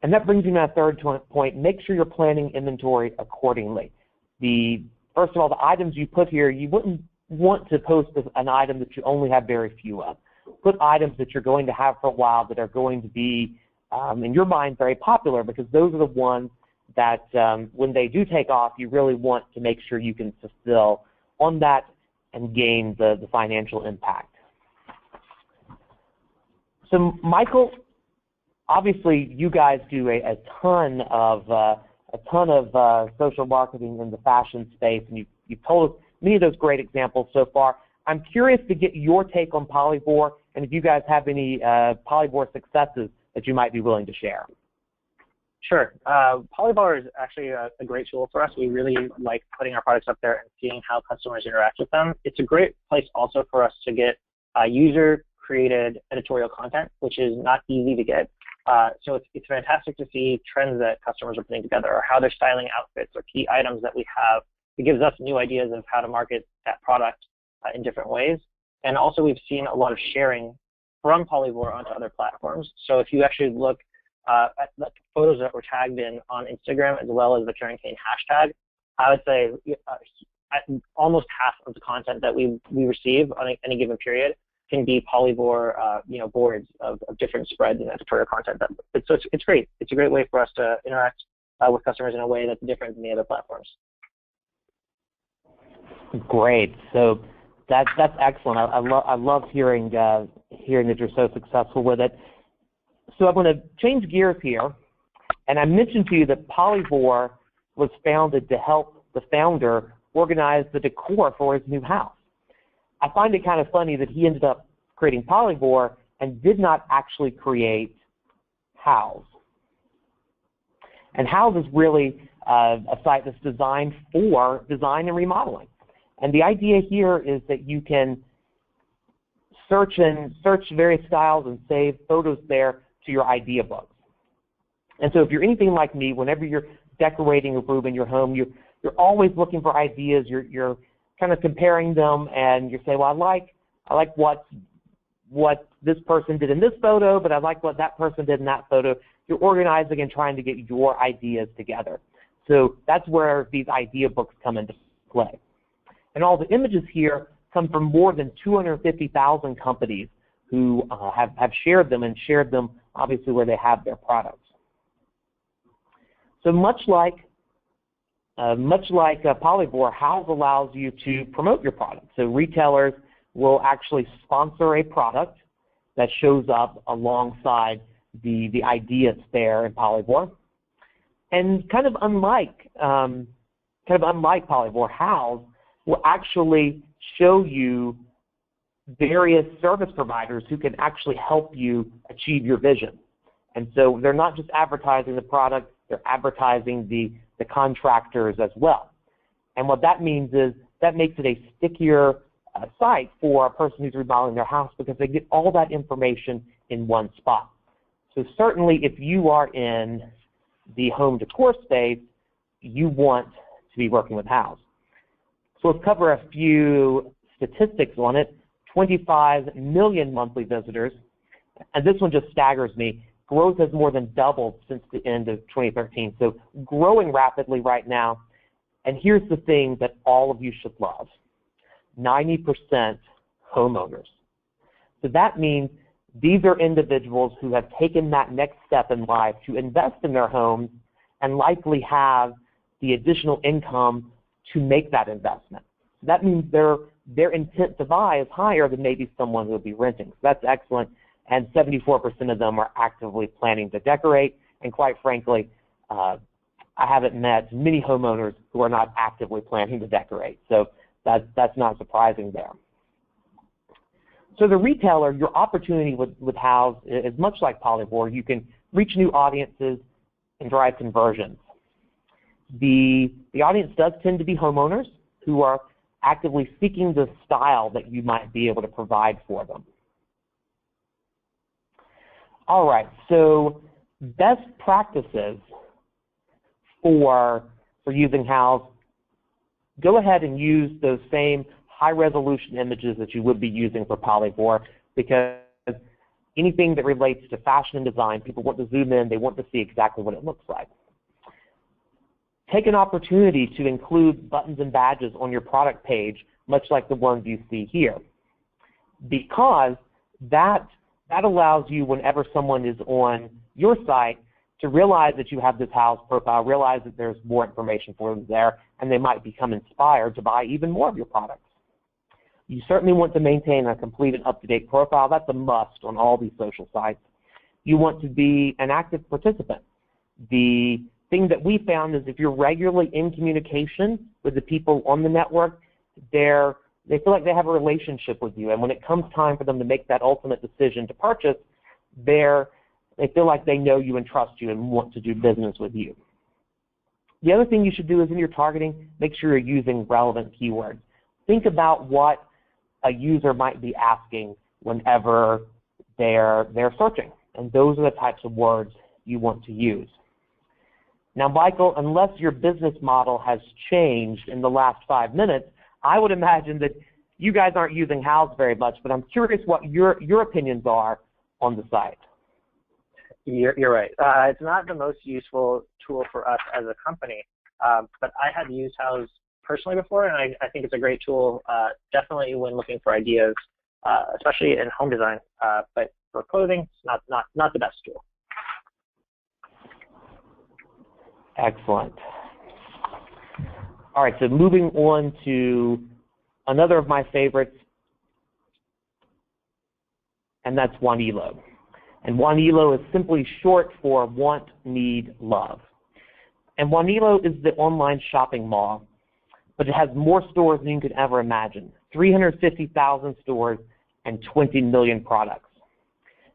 And that brings me to my third point. Make sure you're planning inventory accordingly. First of all, the items you put here, you wouldn't want to post an item that you only have very few of. Put items that you're going to have for a while that are going to be, in your mind, very popular, because those are the ones that when they do take off, you really want to make sure you can fulfill on that and gain the financial impact. So Michael, obviously you guys do a ton of social marketing in the fashion space, and you've told us many of those great examples so far. I'm curious to get your take on Polyvore, and if you guys have any Polyvore successes that you might be willing to share. Sure. Polyvore is actually a great tool for us. We really like putting our products up there and seeing how customers interact with them. It's a great place also for us to get user-created editorial content, which is not easy to get. So it's fantastic to see trends that customers are putting together, or how they're styling outfits, or key items that we have. It gives us new ideas of how to market that product in different ways. And also we've seen a lot of sharing from Polyvore onto other platforms. So if you actually look at the photos that were tagged in on Instagram as well as the Karen Kane hashtag, I would say almost half of the content that we receive on any given period can be Polyvore boards of different spreads and editorial content. So it's great. It's a great way for us to interact with customers in a way that's different than the other platforms. Great. So that's excellent. I love hearing that you're so successful with it. So I'm going to change gears here, and I mentioned to you that Polyvore was founded to help the founder organize the decor for his new house. I find it kind of funny that he ended up creating Polyvore and did not actually create Houzz. And Houzz is really a site that's designed for design and remodeling. And the idea here is that you can search various styles and save photos there to your idea books. And so if you're anything like me, whenever you're decorating or improving your home, you're always looking for ideas. You're kind of comparing them, and you say, well, I like what this person did in this photo, but I like what that person did in that photo. You're organizing and trying to get your ideas together. So that's where these idea books come into play. And all the images here come from more than 250,000 companies who have shared them, and shared them obviously where they have their products. So much like Polyvore, Houzz allows you to promote your product. So retailers will actually sponsor a product that shows up alongside the ideas there in Polyvore. And kind of unlike Polyvore, Houzz will actually show you various service providers who can actually help you achieve your vision. And so they're not just advertising the product, they're advertising the contractors as well. And what that means is that makes it a stickier site for a person who's remodeling their house, because they get all that information in one spot. So certainly if you are in the home decor space, you want to be working with Houzz. So let's cover a few statistics on it. 25 million monthly visitors, and this one just staggers me. Growth has more than doubled since the end of 2013, so growing rapidly right now. And here's the thing that all of you should love: 90% homeowners. So that means these are individuals who have taken that next step in life to invest in their homes and likely have the additional income to make that investment. That means their intent to buy is higher than maybe someone who would be renting. So that's excellent. And 74% of them are actively planning to decorate. And quite frankly, I haven't met many homeowners who are not actively planning to decorate. So that's not surprising there. So the retailer, your opportunity with Houzz is much like Polyvore. You can reach new audiences and drive conversions. The audience does tend to be homeowners who are actively seeking the style that you might be able to provide for them. All right, so best practices for for using Houzz, go ahead and use those same high-resolution images that you would be using for Polyvore, because anything that relates to fashion and design, people want to zoom in, they want to see exactly what it looks like. Take an opportunity to include buttons and badges on your product page, much like the ones you see here, because that allows you, whenever someone is on your site, to realize that you have this Houzz profile, realize that there's more information for them there, and they might become inspired to buy even more of your products. You certainly want to maintain a complete and up-to-date profile. That's a must on all these social sites. You want to be an active participant. The thing that we found is if you're regularly in communication with the people on the network, they feel like they have a relationship with you, and when it comes time for them to make that ultimate decision to purchase, they feel like they know you and trust you and want to do business with you. The other thing you should do is in your targeting, make sure you're using relevant keywords. Think about what a user might be asking whenever they're searching, and those are the types of words you want to use. Now, Michael, unless your business model has changed in the last 5 minutes, I would imagine that you guys aren't using Houzz very much, but I'm curious what your opinions are on the site. You're right. It's not the most useful tool for us as a company, but I have used Houzz personally before, and I think it's a great tool, definitely when looking for ideas, especially in home design. But for clothing, it's not the best tool. Excellent. All right, so moving on to another of my favorites, and that's Wanelo. And Wanelo is simply short for want, need, love. And Wanelo is the online shopping mall, but it has more stores than you could ever imagine. 350,000 stores and 20 million products.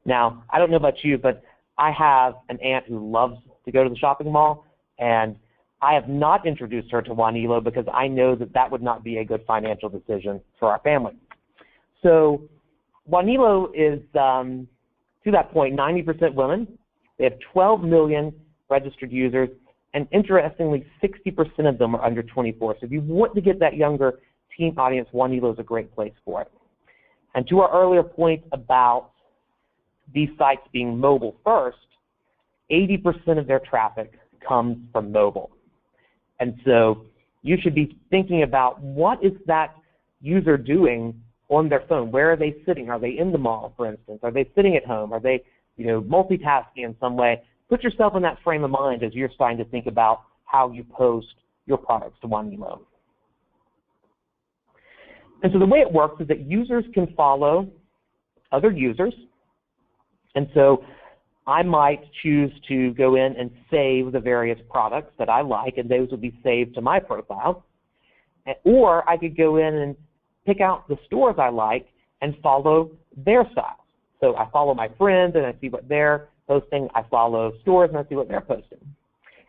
Now, I don't know about you, but I have an aunt who loves to go to the shopping mall, and I have not introduced her to Wanelo because I know that that would not be a good financial decision for our family. So Wanelo is, to that point, 90% women. They have 12 million registered users, and interestingly, 60% of them are under 24. So if you want to get that younger teen audience, Wanelo is a great place for it. And to our earlier point about these sites being mobile first, 80% of their traffic comes from mobile. And so you should be thinking about what is that user doing on their phone? Where are they sitting? Are they in the mall, for instance? Are they sitting at home? Are they, multitasking in some way? Put yourself in that frame of mind as you're starting to think about how you post your products to Wanelo. And so the way it works is that users can follow other users. And so I might choose to go in and save the various products that I like, and those will be saved to my profile. Or I could go in and pick out the stores I like and follow their styles. So I follow my friends and I see what they're posting. I follow stores and I see what they're posting.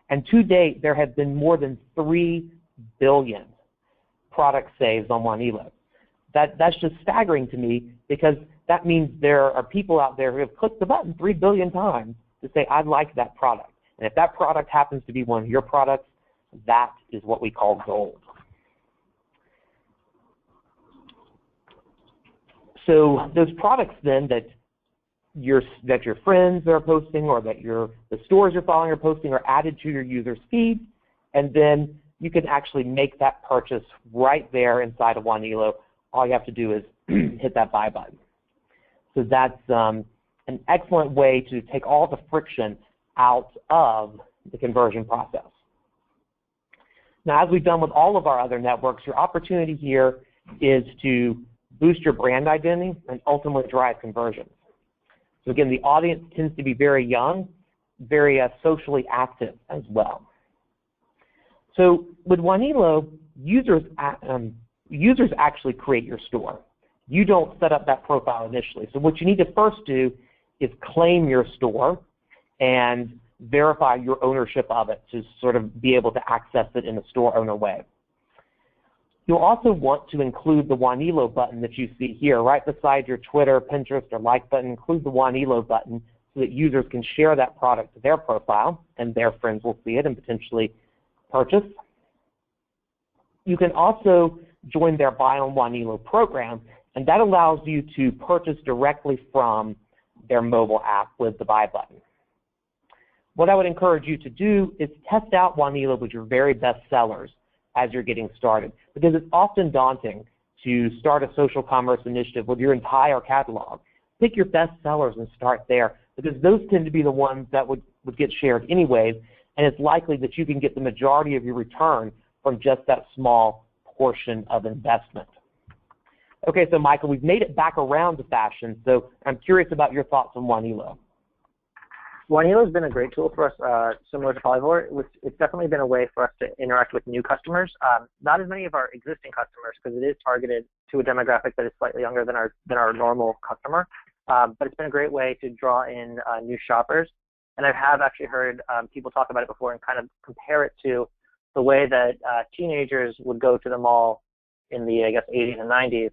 And to date, there have been more than 3 billion product saves on Wanelo. That's just staggering to me, because that means there are people out there who have clicked the button 3 billion times to say, I like that product. And if that product happens to be one of your products, that is what we call gold. So those products then that your friends are posting, or that the stores you're following are posting, are added to your user's feed, and then you can actually make that purchase right there inside of Wanelo. All you have to do is hit that buy button. So that's an excellent way to take all the friction out of the conversion process. Now, as we've done with all of our other networks, your opportunity here is to boost your brand identity and ultimately drive conversions. So again, the audience tends to be very young, very socially active as well. So with Wanelo, users actually create your store. You don't set up that profile initially. So what you need to first do is claim your store and verify your ownership of it to sort of be able to access it in a store owner way. You'll also want to include the Wanelo button that you see here right beside your Twitter, Pinterest, or like button. Include the Wanelo button so that users can share that product to their profile and their friends will see it and potentially purchase. You can also join their Buy on Wanelo program, and that allows you to purchase directly from their mobile app with the buy button. What I would encourage you to do is test out Wanelo with your very best sellers as you're getting started, because it's often daunting to start a social commerce initiative with your entire catalog. Pick your best sellers and start there, because those tend to be the ones that would get shared anyways, and it's likely that you can get the majority of your return from just that small portion of investment. Okay, so Michael, we've made it back around to fashion, so I'm curious about your thoughts on Wanelo. Wanelo has been a great tool for us, similar to Polyvore. It's definitely been a way for us to interact with new customers. Not as many of our existing customers, because it is targeted to a demographic that is slightly younger than our normal customer. But it's been a great way to draw in new shoppers. And I have actually heard people talk about it before and kind of compare it to the way that teenagers would go to the mall in the, I guess, 80s and 90s,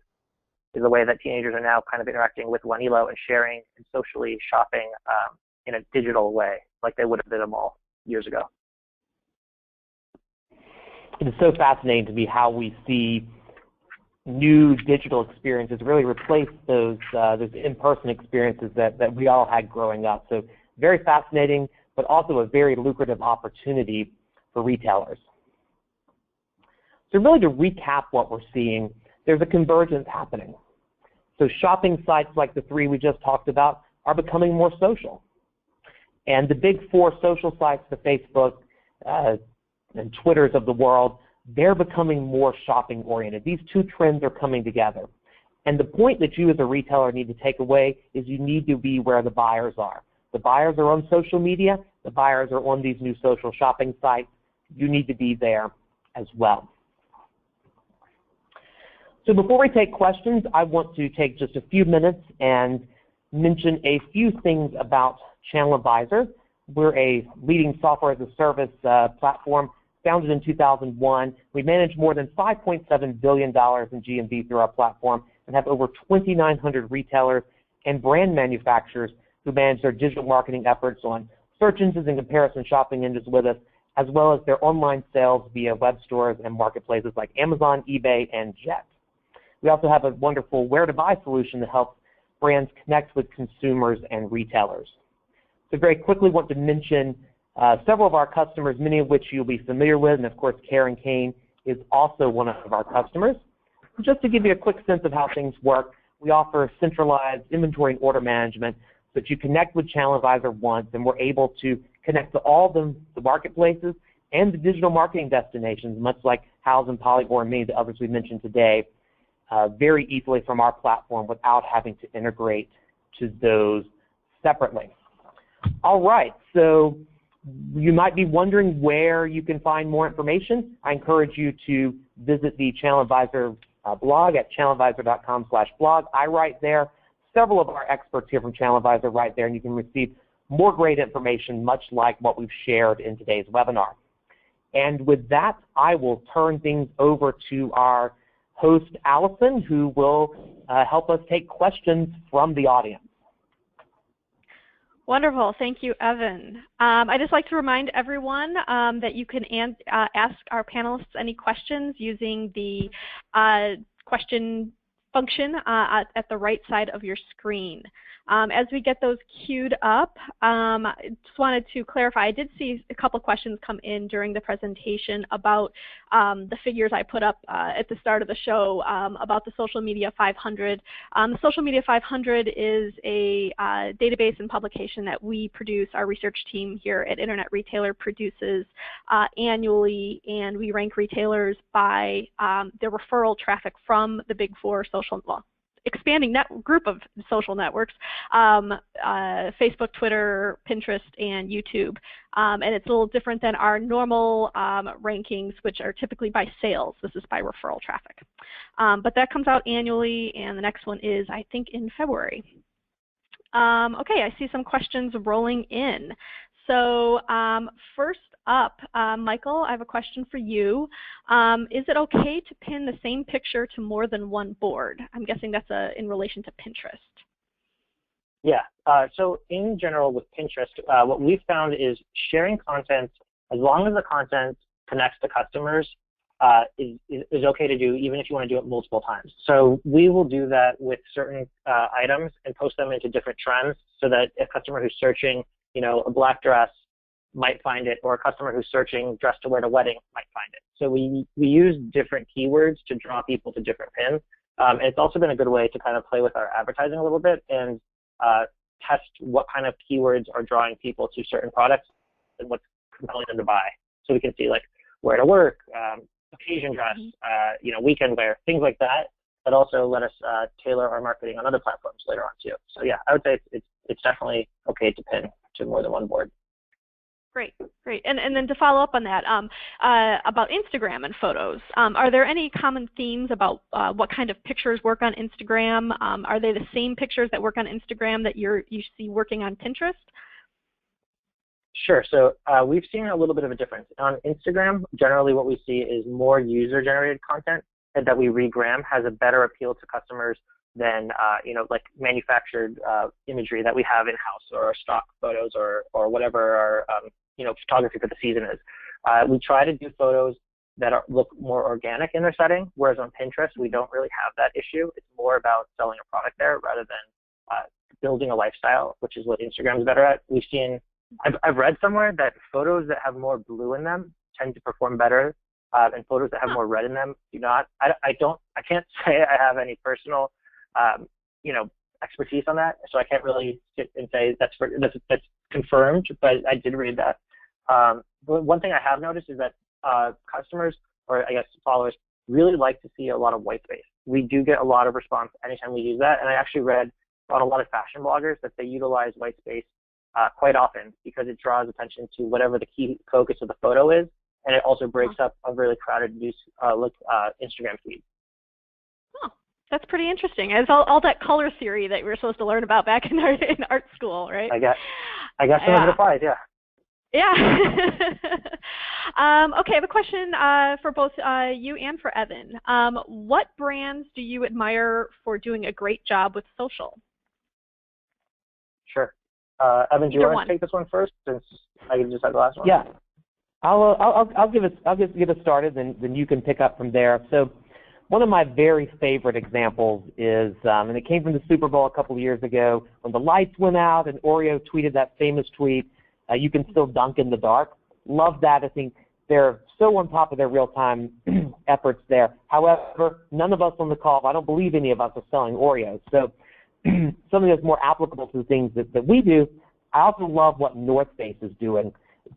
is the way that teenagers are now kind of interacting with Wanelo and sharing and socially shopping in a digital way, like they would have at a mall years ago. It is so fascinating to me how we see new digital experiences really replace those in-person experiences that we all had growing up. So very fascinating, but also a very lucrative opportunity for retailers. So really to recap what we're seeing, there's a convergence happening. So shopping sites like the three we just talked about are becoming more social. And the big four social sites, the Facebook and Twitters of the world, they're becoming more shopping oriented. These two trends are coming together. And the point that you as a retailer need to take away is you need to be where the buyers are. The buyers are on social media. The buyers are on these new social shopping sites. You need to be there as well. So before we take questions, I want to take just a few minutes and mention a few things about Channel Advisor. We're a leading software as a service platform founded in 2001. We manage more than $5.7 billion in GMV through our platform and have over 2,900 retailers and brand manufacturers who manage their digital marketing efforts on search engines and comparison shopping engines with us, as well as their online sales via web stores and marketplaces like Amazon, eBay, and Jet. We also have a wonderful where-to-buy solution that helps brands connect with consumers and retailers. So very quickly want to mention several of our customers, many of which you'll be familiar with, and of course Karen Kane is also one of our customers. Just to give you a quick sense of how things work, we offer centralized inventory and order management so that you connect with Channel Advisor once, and we're able to connect to all the marketplaces and the digital marketing destinations, much like Houzz and Polyvore and many of the others we mentioned today, very easily from our platform without having to integrate to those separately. All right, so you might be wondering where you can find more information. I encourage you to visit the Channel Advisor blog at channeladvisor.com/blog. I write there. Several of our experts here from Channel Advisor write there, and you can receive more great information, much like what we've shared in today's webinar. And with that, I will turn things over to our host, Allison, who will help us take questions from the audience. Wonderful. Thank you, Evan. I'd just like to remind everyone that you can ask our panelists any questions using the question function at the right side of your screen. As we get those queued up, I just wanted to clarify, I did see a couple questions come in during the presentation about the figures I put up at the start of the show about the Social Media 500. The Social Media 500 is a database and publication that we produce, our research team here at Internet Retailer produces annually, and we rank retailers by their referral traffic from the big four social, well, expanding group of social networks, Facebook, Twitter, Pinterest, and YouTube. And it's a little different than our normal rankings, which are typically by sales. This is by referral traffic. But that comes out annually, and the next one is, I think, in February. Okay, I see some questions rolling in. So first up, Michael, I have a question for you. Is it okay to pin the same picture to more than one board? I'm guessing that's in relation to Pinterest. Yeah, so in general with Pinterest, what we've found is sharing content, as long as the content connects to customers, is okay to do, even if you want to do it multiple times. So we will do that with certain items and post them into different trends, so that a customer who's searching, a black dress might find it, or a customer who's searching dress to wear to wedding might find it. So we use different keywords to draw people to different pins. And it's also been a good way to kind of play with our advertising a little bit and test what kind of keywords are drawing people to certain products and what's compelling them to buy. So we can see like wear to work, occasion dress, weekend wear, things like that. But also let us tailor our marketing on other platforms later on too. So yeah, I would say it's definitely okay to pin to more than one board. Great, great. And then to follow up on that, about Instagram and photos, are there any common themes about what kind of pictures work on Instagram? Are they the same pictures that work on Instagram that you see working on Pinterest? Sure. So we've seen a little bit of a difference. On Instagram, generally what we see is more user-generated content that we regram has a better appeal to customers than like manufactured imagery that we have in-house, or our stock photos, or whatever our photography for the season is. We try to do photos that look more organic in their setting, whereas on Pinterest we don't really have that issue. It's more about selling a product there rather than building a lifestyle, which is what Instagram is better at. We've seen, I've read somewhere that photos that have more blue in them tend to perform better, and photos that have more red in them do not. I can't say I have any personal expertise on that, so I can't really sit and say that's confirmed, but I did read that. But one thing I have noticed is that customers, or I guess followers, really like to see a lot of white space. We do get a lot of response anytime we use that, and I actually read on a lot of fashion bloggers that they utilize white space quite often because it draws attention to whatever the key focus of the photo is, and it also breaks up a really crowded Instagram feed. Oh, that's pretty interesting. It's all that color theory that we were supposed to learn about back in art school, right? I guess some of it applies, yeah. Yeah. Okay, I have a question for both you and for Evan. What brands do you admire for doing a great job with social? Sure. Evan, do you want to take this one first, since I just had the last one? Yeah. I'll give us started, then you can pick up from there. So one of my very favorite examples is, and it came from the Super Bowl a couple of years ago, when the lights went out and Oreo tweeted that famous tweet, "You can still dunk in the dark." Love that. I think they're so on top of their real-time efforts there. However, none of us on the call, I don't believe any of us, are selling Oreos. So something that's more applicable to the things that we do. I also love what North Face is doing.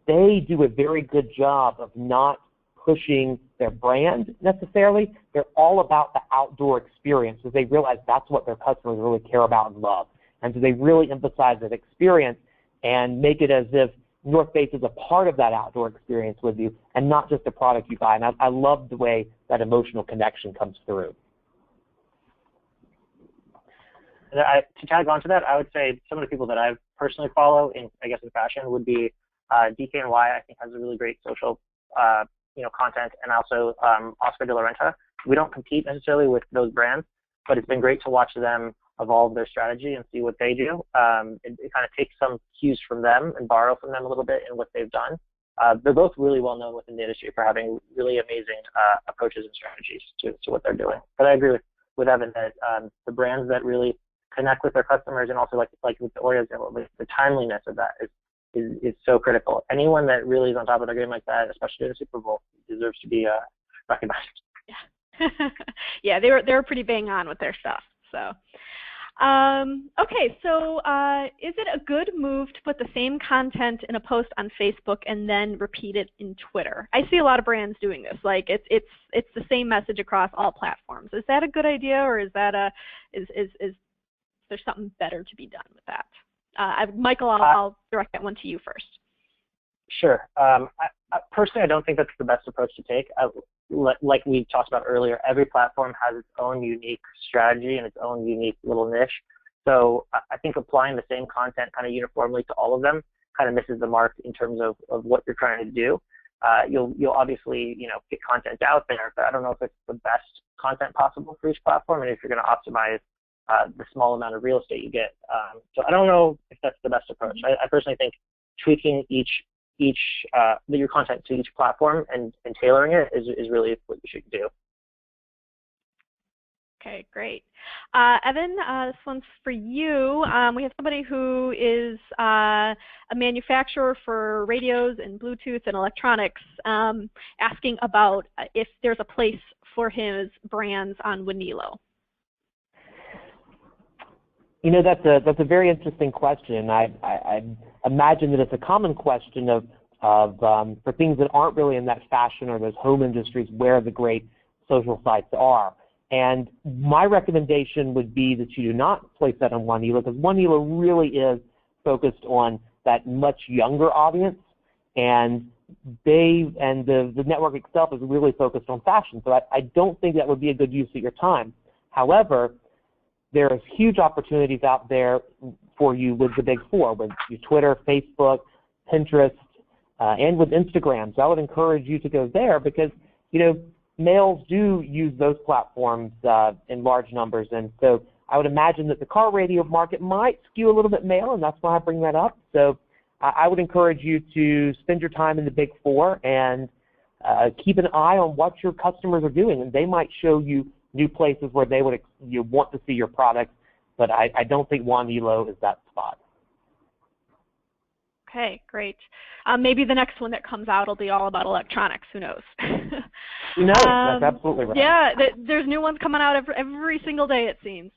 They do a very good job of not pushing their brand necessarily. They're all about the outdoor experience, because they realize that's what their customers really care about and love. And so they really emphasize that experience and make it as if North Face is a part of that outdoor experience with you and not just a product you buy. And I love the way that emotional connection comes through. To tag on to that, I would say some of the people that I personally follow in fashion would be DKNY. I think has a really great social content, and also Oscar de la Renta. We don't compete necessarily with those brands, but it's been great to watch them evolve their strategy and see what they do. It kind of takes some cues from them and borrow from them a little bit in what they've done. They're both really well known within the industry for having really amazing approaches and strategies to what they're doing. But I agree with Evan that the brands that really connect with their customers, and also like with the Oreos, the timeliness of that is so critical. Anyone that really is on top of their game like that, especially in the Super Bowl, deserves to be recognized. Yeah, yeah, they were pretty bang on with their stuff. So, okay, so is it a good move to put the same content in a post on Facebook and then repeat it in Twitter? I see a lot of brands doing this. Like it's the same message across all platforms. Is that a good idea, or is that is there something better to be done with that? Michael, I'll direct that one to you first. Sure. Personally, I don't think that's the best approach to take. Like we talked about earlier, every platform has its own unique strategy and its own unique little niche. So I think applying the same content kind of uniformly to all of them kind of misses the mark in terms of what you're trying to do. You'll obviously get content out there, but I don't know if it's the best content possible for each platform, and if you're going to optimize the small amount of real estate you get. So I don't know if that's the best approach. I personally think tweaking each your content to each platform and tailoring it is really what you should do. Okay, great. Evan, this one's for you. We have somebody who is a manufacturer for radios and Bluetooth and electronics, asking about if there's a place for his brands on Wanelo. You know, that's a very interesting question. I imagine that it's a common question for things that aren't really in that fashion or those home industries where the great social sites are. And my recommendation would be that you do not place that on Wanelo, because Wanelo really is focused on that much younger audience, and the network itself is really focused on fashion. So I don't think that would be a good use of your time. However, there's huge opportunities out there for you with the big four, with Twitter, Facebook, Pinterest, and with Instagram. So I would encourage you to go there, because, you know, males do use those platforms in large numbers, and so I would imagine that the car radio market might skew a little bit male, and that's why I bring that up. So I would encourage you to spend your time in the big four and keep an eye on what your customers are doing, and they might show you new places where they would want to see your products, but I don't think Wanelo is that spot. Okay, great. Maybe the next one that comes out will be all about electronics. Who knows? Who knows? That's absolutely right. Yeah, there's new ones coming out every single day, it seems.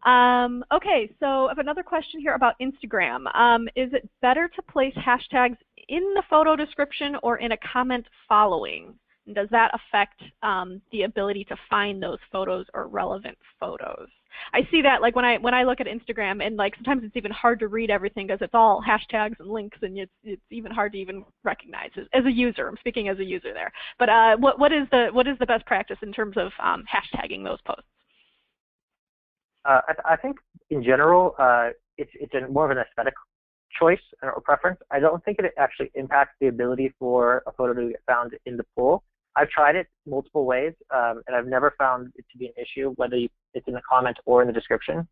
Okay, so I have another question here about Instagram. Is it better to place hashtags in the photo description or in a comment following? And does that affect the ability to find those photos or relevant photos? I see that, like, when I look at Instagram, and like sometimes it's even hard to read everything because it's all hashtags and links, and it's even hard to even recognize as a user. I'm speaking as a user there. But what is the best practice in terms of hashtagging those posts? I think in general it's more of an aesthetic choice or preference. I don't think it actually impacts the ability for a photo to get found in the pool. I've tried it multiple ways, and I've never found it to be an issue, whether it's in the comment or in the description.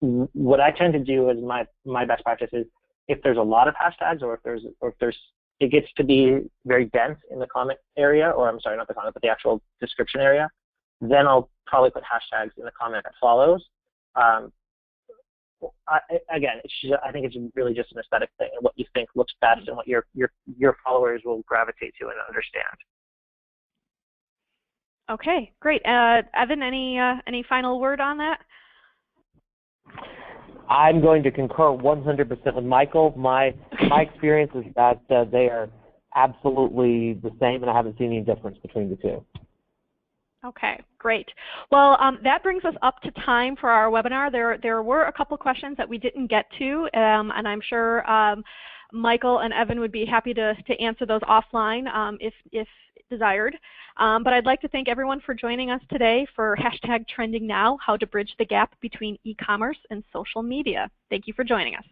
What I tend to do is my best practice is, if there's a lot of hashtags, or if it gets to be very dense in the comment area, or I'm sorry, not the comment, but the actual description area, then I'll probably put hashtags in the comment that follows. Again, I think it's really just an aesthetic thing, and what you think looks best, and what your followers will gravitate to and understand. Okay, great. Evan, any final word on that? I'm going to concur 100% with Michael. My experience is that they are absolutely the same, and I haven't seen any difference between the two. Okay, great. Well, that brings us up to time for our webinar. There were a couple questions that we didn't get to, and I'm sure Michael and Evan would be happy to answer those offline if desired. But I'd like to thank everyone for joining us today for #TrendingNow, how to bridge the gap between e-commerce and social media. Thank you for joining us.